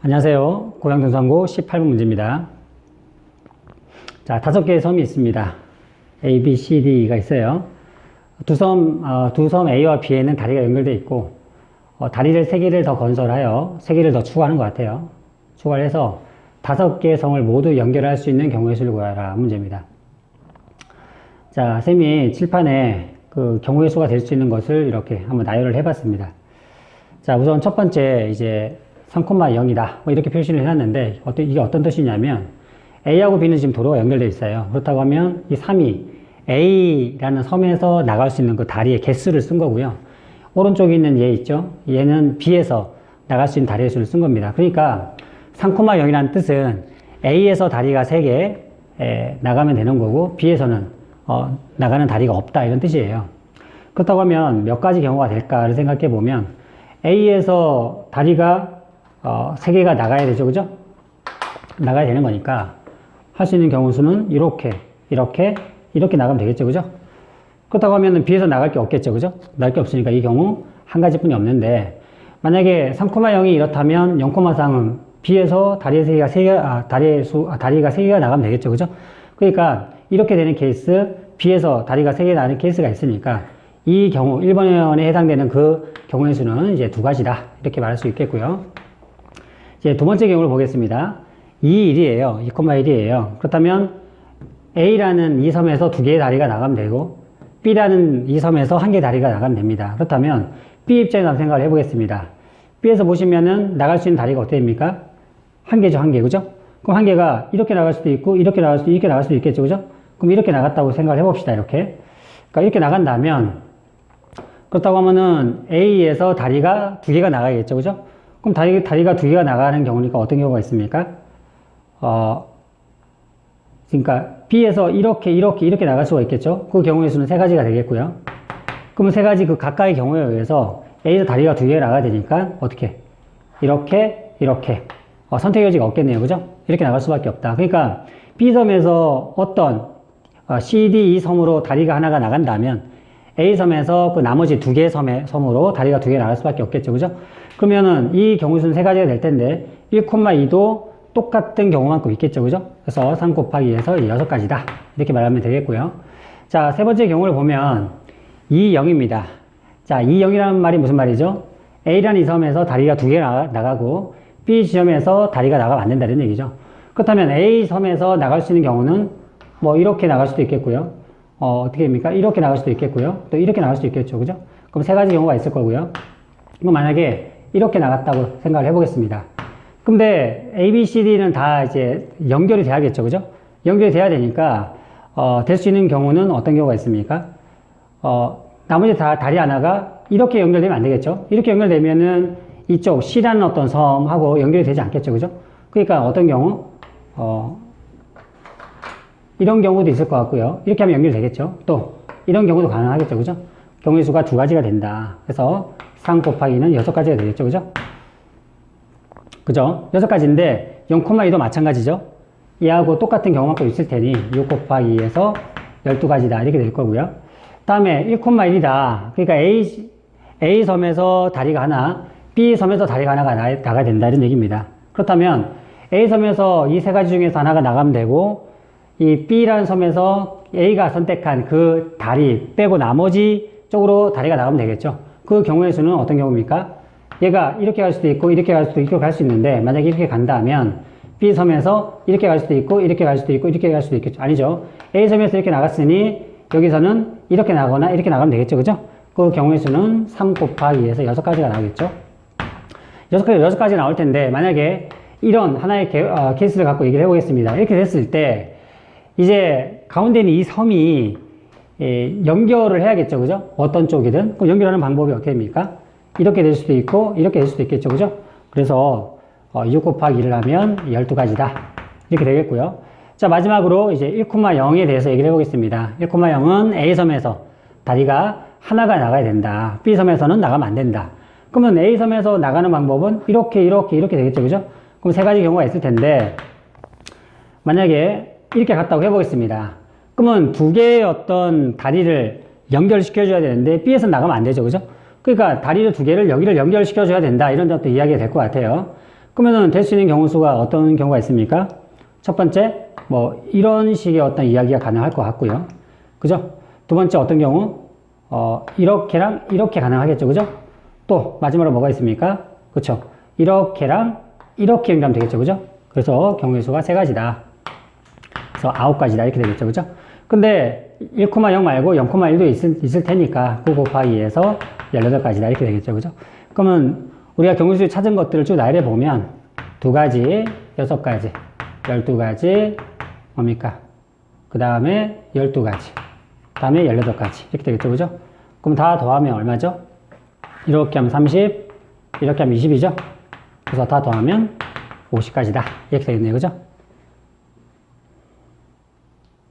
안녕하세요. 고양동산고 18번 문제입니다. 자, 5개의 섬이 있습니다. A, B, C, D가 있어요. 두 섬 A와 B에는 다리가 연결되어 있고, 다리를 3개를 더 건설하여 3개를 더 추가하는 것 같아요. 추가를 해서 5개의 성을 모두 연결할 수 있는 경우의 수를 구하라 문제입니다. 자, 쌤이 칠판에 그 경우의 수가 될 수 있는 것을 이렇게 한번 나열을 해봤습니다. 자, 우선 첫 번째, 이제 3,0이다. 뭐 이렇게 표시를 해놨는데, 이게 어떤 뜻이냐면, A하고 B는 지금 도로가 연결되어 있어요. 그렇다고 하면, 이 3이 A라는 섬에서 나갈 수 있는 그 다리의 개수를 쓴 거고요. 오른쪽에 있는 얘 있죠? 얘는 B에서 나갈 수 있는 다리의 수를 쓴 겁니다. 그러니까, 3,0이라는 뜻은 A에서 다리가 3개 나가면 되는 거고, B에서는 나가는 다리가 없다. 이런 뜻이에요. 그렇다고 하면 몇 가지 경우가 될까를 생각해 보면, A에서 다리가 3개가 나가야 되죠, 그죠? 나가야 되는 거니까 할 수 있는 경우 수는 이렇게 나가면 되겠죠, 그죠? 그렇다고 하면 B에서 나갈 게 없겠죠, 그죠? 나갈 게 없으니까 이 경우 한 가지뿐이 없는데, 만약에 3,0이 이렇다면 0,3은 B에서 다리가 3개가 나가면 되겠죠, 그죠? 그러니까 이렇게 되는 케이스, B에서 다리가 3개 나가는 케이스가 있으니까 이 경우 1번에 해당되는 그 경우의 수는 이제 2가지다 이렇게 말할 수 있겠고요. 이제 두 번째 경우를 보겠습니다. 2,1이에요. 2,1이에요. 그렇다면 A라는 이 섬에서 2개의 다리가 나가면 되고, B라는 이 섬에서 1개의 다리가 나가면 됩니다. 그렇다면 B 입장에서 한번 생각을 해보겠습니다. B에서 보시면은 나갈 수 있는 다리가 어떻게 됩니까? 1개죠, 1개, 그죠? 그럼 1개가 이렇게 나갈 수도 있고, 이렇게 나갈 수도 있겠죠, 그죠? 그럼 이렇게 나갔다고 생각을 해봅시다, 이렇게. 그러니까 이렇게 나간다면, 그렇다고 하면은 A에서 다리가 2개가 나가겠죠, 그죠? 그럼 다리가 2개가 나가는 경우니까 어떤 경우가 있습니까? 그러니까 B에서 이렇게 나갈 수가 있겠죠? 그 경우의 수는 3가지가 되겠고요. 그러면 3가지 그 각각의 경우에 의해서 A에서 다리가 2개가 나가야 되니까 어떻게? 이렇게. 선택 여지가 없겠네요, 그죠? 이렇게 나갈 수밖에 없다. 그러니까 B섬에서 어떤 C, D, E 섬으로 다리가 하나가 나간다면 A섬에서 그 나머지 2개의 섬으로 다리가 2개 나갈 수밖에 없겠죠, 그죠? 그러면은 이 경우 수는 3가지가 될 텐데 1,2도 똑같은 경우만큼 있겠죠, 그죠? 그래서 3 곱하기 2에서 6가지다 이렇게 말하면 되겠고요. 자, 세 번째 경우를 보면 2,0입니다. 자, 2,0이라는 말이 무슨 말이죠? A라는 이 섬에서 다리가 2개 나가고 B 지점에서 다리가 나가면 안 된다는 얘기죠. 그렇다면 A 섬에서 나갈 수 있는 경우는 뭐 이렇게 나갈 수도 있겠고요. 어떻게 됩니까? 이렇게 나갈 수도 있겠고요. 또 이렇게 나갈 수도 있겠죠, 그죠? 그럼 3가지 경우가 있을 거고요. 그럼 만약에 이렇게 나갔다고 생각을 해보겠습니다. 근데 A, B, C, D는 다 이제 연결이 돼야겠죠, 그죠? 연결이 돼야 되니까 될 수 있는 경우는 어떤 경우가 있습니까? 나머지 다리 하나가 이렇게 연결되면 안 되겠죠? 이렇게 연결되면은 이쪽 C라는 어떤 섬하고 연결이 되지 않겠죠, 그죠? 그러니까 어떤 경우? 이런 경우도 있을 것 같고요. 이렇게 하면 연결이 되겠죠? 또 이런 경우도 가능하겠죠, 그죠? 경우의 수가 2가지가 된다. 그래서 3 곱하기는 6가지가 되겠죠, 그죠? 그죠? 6가지인데 0,2도 마찬가지죠? 얘하고 똑같은 경우만큼 있을 테니 6 곱하기 2에서 12가지다 이렇게 될 거고요. 다음에 1,1이다. 그러니까 A 섬에서 다리가 하나, B 섬에서 다리가 하나가 나가야 된다 이런 얘기입니다. 그렇다면 A 섬에서 이 3가지 중에서 하나가 나가면 되고, 이 B라는 섬에서 A가 선택한 그 다리 빼고 나머지 쪽으로 다리가 나가면 되겠죠. 그 경우의 수는 어떤 경우입니까? 얘가 이렇게 갈 수도 있고 이렇게 갈 수도 있고 갈 수 있는데, 만약에 이렇게 간다면 B 섬에서 이렇게 갈 수도 있고 이렇게 갈 수도 있고 이렇게 갈 수도 있겠죠. 아니죠. A 섬에서 이렇게 나갔으니 여기서는 이렇게 나거나 이렇게 나가면 되겠죠, 그죠? 그 경우의 수는 3 곱하기 2에서 6가지가 나오겠죠. 6가지 나올 텐데, 만약에 이런 하나의 케이스를 갖고 얘기를 해보겠습니다. 이렇게 됐을 때 이제 가운데 있는 이 섬이 연결을 해야겠죠, 그죠? 어떤 쪽이든. 그럼 연결하는 방법이 어떻게 됩니까? 이렇게 될 수도 있고 이렇게 될 수도 있겠죠, 그죠? 그래서 6 곱하기 1을 하면 12가지다 이렇게 되겠고요. 자, 마지막으로 이제 1,0에 대해서 얘기를 해보겠습니다. 1,0은 A섬에서 다리가 하나가 나가야 된다. B섬에서는 나가면 안 된다. 그러면 A섬에서 나가는 방법은 이렇게 되겠죠, 그죠? 그럼 3가지 경우가 있을 텐데, 만약에 이렇게 갔다고 해보겠습니다. 그러면 2개의 어떤 다리를 연결시켜줘야 되는데 B에서 나가면 안 되죠, 그죠? 그러니까 다리를 2개를 여기를 연결시켜줘야 된다 이런 점도 이야기가 될 것 같아요. 그러면은 될 수 있는 경우 수가 어떤 경우가 있습니까? 첫 번째, 뭐, 이런 식의 어떤 이야기가 가능할 것 같고요. 그죠? 두 번째 어떤 경우? 이렇게랑 이렇게 가능하겠죠. 그죠? 또, 마지막으로 뭐가 있습니까? 그쵸? 이렇게랑 이렇게 연결하면 되겠죠. 그죠? 그래서 경우의 수가 세 가지다. 그래서 9가지다. 이렇게 되겠죠. 그죠? 근데 1,0 말고 0,1도 있을 테니까 9 곱하기 2에서 18가지다. 이렇게 되겠죠. 그죠? 그러면 우리가 경우수 찾은 것들을 쭉 나열해 보면 2가지, 6가지, 12가지, 뭡니까? 그 다음에 12가지, 그 다음에 18가지. 이렇게 되겠죠. 그죠? 그럼 다 더하면 얼마죠? 이렇게 하면 30, 이렇게 하면 20이죠? 그래서 다 더하면 50가지다. 이렇게 되겠네요. 그죠?